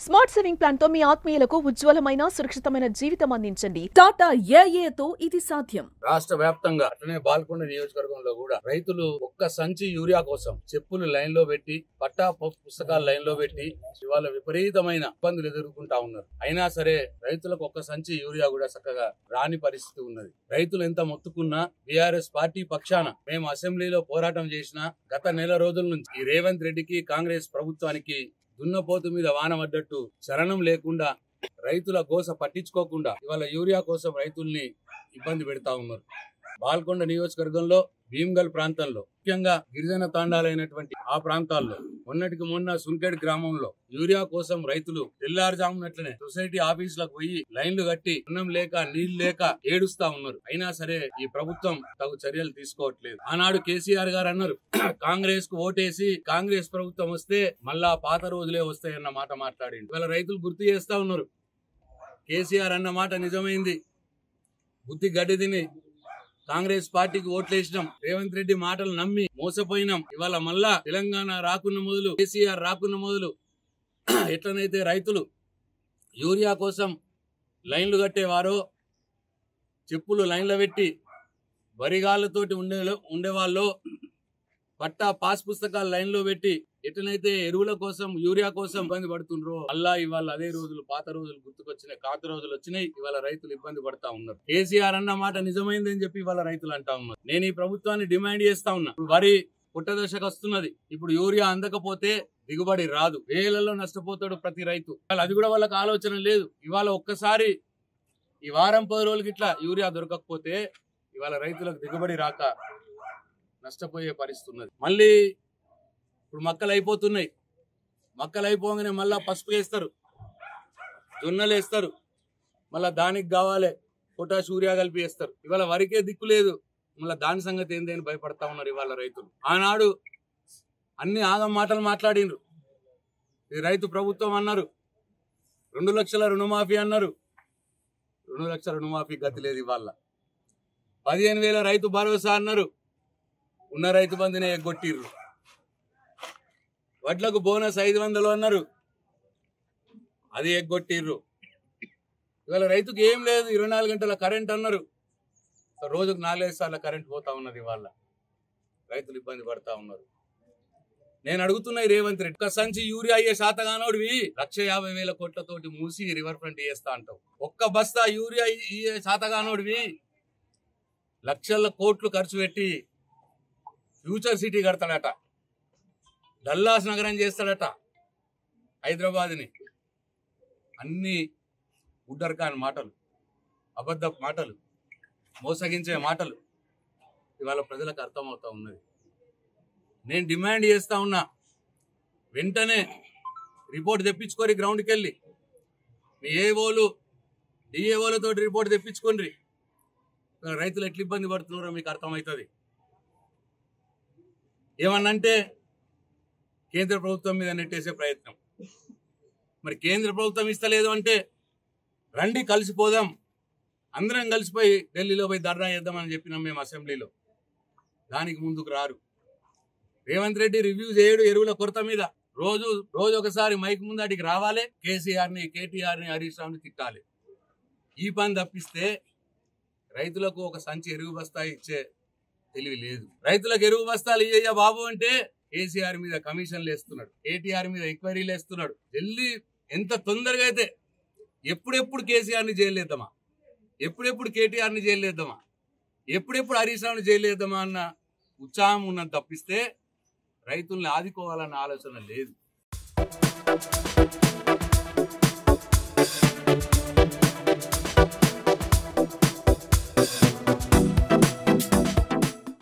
Smart saving plan తో మీ ఆత్మీయులకు ఉజ్వలమైన సురక్షితమైన జీవితం అందించండి. టాటా ఏఏతో ఇది సాధ్యం. రాష్ట్ర వ్యాప్తంగా అట్లనే బాల్కొండ నియోజకవర్గంలో కూడా రైతులు ఒక్క సంచి యూరియా కోసం చెప్పులు లైన్ లో పెట్టి పట్టా పుస్తకాలు లైన్ లో పెట్టి ఇవాళ విపరీతమైన ఇబ్బందులు ఎదుర్కొంటా ఉన్నారు. అయినా సరే రైతులకు ఒక్క సంచి యూరియా కూడా చక్కగా రాని పరిస్థితి ఉన్నది. రైతులు ఎంత మొత్తుకున్నా బీఆర్ఎస్ పార్టీ పక్షాన మేము అసెంబ్లీలో పోరాటం చేసినా గత నెల రోజుల నుంచి ఈ రేవంత్ రెడ్డికి కాంగ్రెస్ ప్రభుత్వానికి దున్నపోతు మీద వాన పడ్డట్టు చలనం లేకుండా రైతుల గోస పట్టించుకోకుండా ఇవాళ యూరియా కోసం రైతుల్ని ఇబ్బంది పెడతా ఉన్నారు. బాల్కొండ నియోజకవర్గంలో భీమ్గల్ ప్రాంతంలో ముఖ్యంగా గిరిజన తాండాలైనటువంటి ఆ ప్రాంతాల్లో మొన్నటికి మొన్న సున్కేడ్ గ్రామంలో యూరియా కోసం రైతులు తెల్లారుజామునట్లనే సొసైటీ ఆఫీసులకు పోయి లైన్లు కట్టి అన్నం లేక నీళ్లు లేక ఏడుస్తా ఉన్నారు. అయినా సరే ఈ ప్రభుత్వం తగు చర్యలు తీసుకోవట్లేదు. ఆనాడు కేసీఆర్ గారు అన్నారు కాంగ్రెస్ కు ఓటేసి కాంగ్రెస్ ప్రభుత్వం వస్తే మళ్ళా పాత రోజులే వస్తాయన్న మాట మాట్లాడింది. ఇవాళ రైతులు గుర్తు చేస్తా ఉన్నారు కేసీఆర్ అన్న మాట నిజమైంది. బుద్ధి గడ్డి తిని కాంగ్రెస్ పార్టీకి ఓట్లేసినాం, రేవంత్ రెడ్డి మాటలు నమ్మి మోసపోయినాం. ఇవాళ మళ్ళా తెలంగాణ రాకున్న మొదలు కేసీఆర్ రాకున్న మొదలు ఎట్లనైతే రైతులు యూరియా కోసం లైన్లు కట్టేవారో చెప్పులు లైన్లో పెట్టి వరిగాళ్ళతోటి ఉండేవాళ్ళు పట్టా పాస్ పుస్తకాలు లైన్లో పెట్టి ఎట్లనైతే ఎరువుల కోసం యూరియా కోసం ఇబ్బంది పడుతుండ్రో అల్లా ఇవాళ అదే రోజులు పాత రోజులు గుర్తుకొచ్చినాయి, కాత రోజులు వచ్చినాయి. ఇవాళ రైతులు ఇబ్బంది పడతా ఉన్నారు. కేసీఆర్ అన్న మాట నిజమైందని చెప్పి ఇవాళ రైతులు అంటా ఉన్నారు. నేను ఈ ప్రభుత్వాన్ని డిమాండ్ చేస్తా ఉన్నా. వరి పుట్టదశకు వస్తున్నది. ఇప్పుడు యూరియా అందకపోతే దిగుబడి రాదు, వేలలో నష్టపోతాడు ప్రతి రైతు. అది కూడా వాళ్ళకి ఆలోచన లేదు. ఇవాళ ఒక్కసారి ఈ వారం 10 రోజులకి ఇట్లా యూరియా దొరకకపోతే ఇవాళ రైతులకు దిగుబడి రాక నష్టపోయే పరిస్థితి ఉన్నది. మళ్ళీ ఇప్పుడు మక్కలు అయిపోతున్నాయి. మక్కలు అయిపోగానే మళ్ళా పసుపు వేస్తారు, జొన్నలు వేస్తారు, మళ్ళా దానికి కావాలి పొటాష్ యూరియా కలిపి వేస్తారు. ఇవాళ వరికే దిక్కు లేదు, మళ్ళీ దాని సంగతి ఏందని భయపడతా ఉన్నారు ఇవాళ రైతులు. ఆనాడు అన్ని ఆగం మాటలు మాట్లాడిండ్రు. ఈ రైతు ప్రభుత్వం అన్నారు, 2 లక్షల రుణమాఫీ అన్నారు. 2 లక్షల రుణమాఫీ గతి లేదు. ఇవాళ 15,000 రైతు భరోసా అన్నారు. ఉన్న రైతు బంధునే ఎగ్గొట్టిర్రు. వడ్లకు బోనస్ 500 అన్నారు, అది ఎగ్గొట్టిర్రు. ఇవాళ రైతుకి ఏం లేదు, 24 గంటల కరెంట్ అన్నారు. రోజుకు 4-5 సార్లు కరెంట్ పోతా ఉన్నది. ఇవాళ రైతులు ఇబ్బంది పడతా ఉన్నారు. నేను అడుగుతున్నా రేవంత్ రెడ్డి, ఒక్క సంచి యూరియా అయ్యే శాతగానోడివి 1,50,000 కోట్లతోటి మూసి రివర్ ఫ్రంట్ చేస్తా అంటావు. ఒక్క బస్తా యూరియా అయ్యే శాతగానోడివి లక్షల కోట్లు ఖర్చు పెట్టి ఫ్యూచర్ సిటీ కడతాడట, డల్లాస్ నగరం చేస్తాడట హైదరాబాద్ని. అన్ని ఉడ్డర్కాన్ మాటలు, అబద్ధ మాటలు, మోసగించే మాటలు ఇవాళ ప్రజలకు అర్థమవుతా ఉన్నది. నేను డిమాండ్ చేస్తా ఉన్నా, వెంటనే రిపోర్ట్ తెప్పించుకోరి, గ్రౌండ్కి వెళ్ళి మీ ఏఓలు డిఏఓలతో రిపోర్ట్ తెప్పించుకోండి. రైతులు ఎట్లా ఇబ్బంది పడుతున్నారో మీకు అర్థమవుతుంది. ఏమన్నంటే కేంద్ర ప్రభుత్వం మీద నెట్టేసే ప్రయత్నం. మరి కేంద్ర ప్రభుత్వం ఇస్తలేదు అంటే రండి కలిసిపోదాం, అందరం కలిసిపోయి ఢిల్లీలో పోయి ధర్నా చేద్దామని చెప్పినాం మేము అసెంబ్లీలో. దానికి ముందుకు రారు. రేవంత్ రెడ్డి రివ్యూ చేయడు ఎరువుల కొరత మీద. రోజు ఒకసారి మైక్ ముందు అడిగి రావాలి, కేసీఆర్ని కేటీఆర్ని హరీష్ రావుని తిట్టాలి. ఈ పని తప్పిస్తే రైతులకు ఒక సంచి ఎరువు బస్తా ఇచ్చే తెలివి లేదు. రైతులకు ఎరువు బస్తాలు ఇయ్య బాబు అంటే కేసీఆర్ మీద కమిషన్లు వేస్తున్నాడు, కేటీఆర్ మీద ఎంక్వైరీలు వేస్తున్నాడు. ఢిల్లీ ఎంత తొందరగా అయితే ఎప్పుడెప్పుడు కేసీఆర్ని జైలు వేద్దామా, ఎప్పుడెప్పుడు కేటీఆర్ని జైలు వేద్దామా, ఎప్పుడెప్పుడు హరీష్ రావుని జైలు వేద్దామా అన్న ఉత్సాహం ఉన్నది తప్పిస్తే రైతుల్ని ఆదుకోవాలన్న ఆలోచన లేదు.